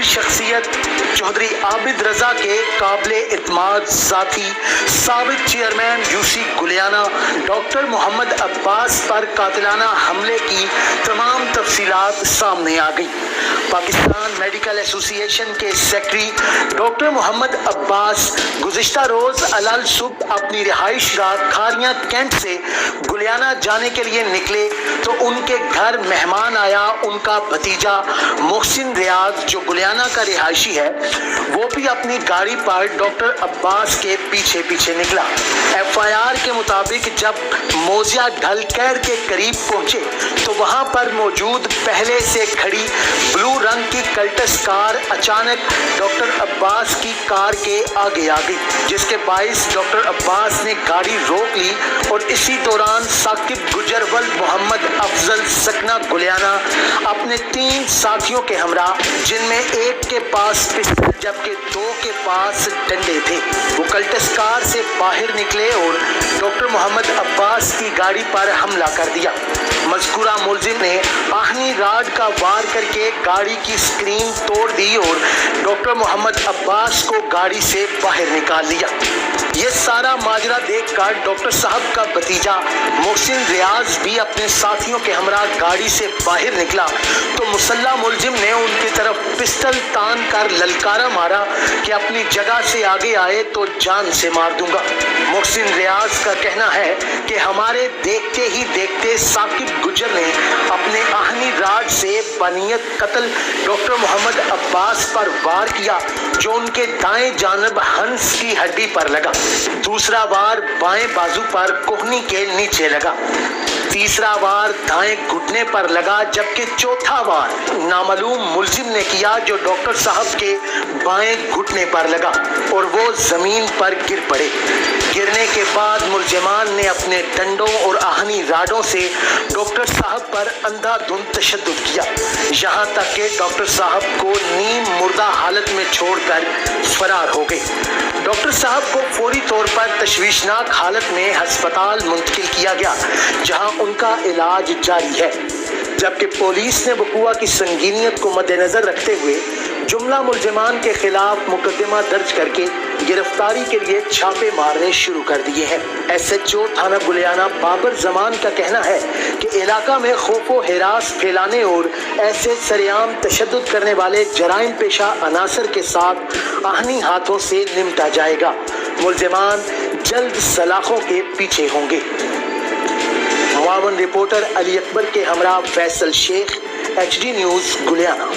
शख्सियत चौधरी आबिद रजा के काबिल इत्माद साथी साबिक chairman UC Guliana doctor Mohammad Abbas पर कातिलाना हमले की तमाम तफसीलात सामने आ गई। पाकिस्तान मेडिकल एसोसिएशन के सेक्रेटरी डॉक्टर मोहम्मद अब्बास गुज़िश्ता रोज अलल सुबह अपनी रिहाइश गाह खारियां कैंट से गुलियाना जाने के लिए निकले तो उनके घर मेहमान आया। उनका भतीजा मोहसिन रियाज जो गुलियाना का रिहायशी है वो भी अपनी गाड़ी पर डॉक्टर अब्बास के पीछे पीछे निकला। एफआईआर के मुताबिक जब मोजिया ढलकैर के करीब पहुंचे तो वहां पर मौजूद पहले से खड़ी ब्लू रंग की कल्टस कार अचानक डॉक्टर अब्बास की कार के आगे आ गई, जिसके बाइस डॉक्टर अब्बास ने गाड़ी रोक ली और इसी दौरान साकिब गुजरवल मोहम्मद अफजल सकना गुलियाना अपने 3 साथियों के हमरा, जिनमें एक के पास पिस्टल जबकि 2 के पास डंडे थे, वो कल्टस कार से बाहर निकले और डॉक्टर मोहम्मद अब्बास की गाड़ी पर हमला कर दिया। मज़कूरा मुलजिम ने आहनी राड का वार करके गाड़ी की स्क्रीन तोड़ दी और डॉक्टर मोहम्मद अब्बास को गाड़ी से बाहर निकाल लिया। ये सारा माजरा देखकर डॉक्टर साहब का भतीजा मोहसिन रियाज भी अपने साथियों के हमरा गाड़ी से बाहर निकला तो मुसल्ला मुलजिम ने उनकी तरफ पिस्टल तान कर ललकारा मारा कि अपनी जगह से आगे आए तो जान से मार दूंगा। मोहसिन रियाज का कहना है कि हमारे देखते ही देखते साकिब गुजर ने अपने आहनी राड से बनियत कत्ल डॉक्टर मोहम्मद अब्बास पर वार किया जो उनके दाएं जानब हंस की हड्डी पर लगा, दूसरा वार बाएं बाजू पर कोहनी के नीचे लगा, तीसरा वार दाएं घुटने पर लगा, जबकि चौथा वार नामालूम मुलजिम ने किया जो डॉक्टर साहब के बाएं घुटने पर लगा और वो जमीन पर गिर पड़े। गिरने के बाद मुलजिमान ने अपने डंडों और आहनी राडों से डॉक्टर साहब पर अंधाधुंध तशद्दुद किया, यहाँ तक कि डॉक्टर साहब को नीम मुर्दा हालत में छोड़कर फरार हो गए। डॉक्टर साहब को फौरी तौर पर तशवीशनाक हालत में अस्पताल मुंतकिल किया गया जहां उनका इलाज जारी है, जबकि पुलिस ने वक़ुआ की संगीनियत को मद्देनजर रखते हुए जुमला मुलजिमान के खिलाफ मुकदमा दर्ज करके गिरफ्तारी के लिए छापे मारने शुरू कर दिए हैं। SHO थाना गुलियाना बाबर जमान का कहना है कि इलाका में खौफो हिरास फैलाने और ऐसे सरेआम तशद्दुद करने वाले जराइम पेशा अनासर के साथ आहनी हाथों से निमटा जाएगा। मुलजिमान जल्द सलाखों के पीछे होंगे। मुआवन रिपोर्टर अली अकबर के हमरा फैसल शेख, HD न्यूज़ गुलियाना।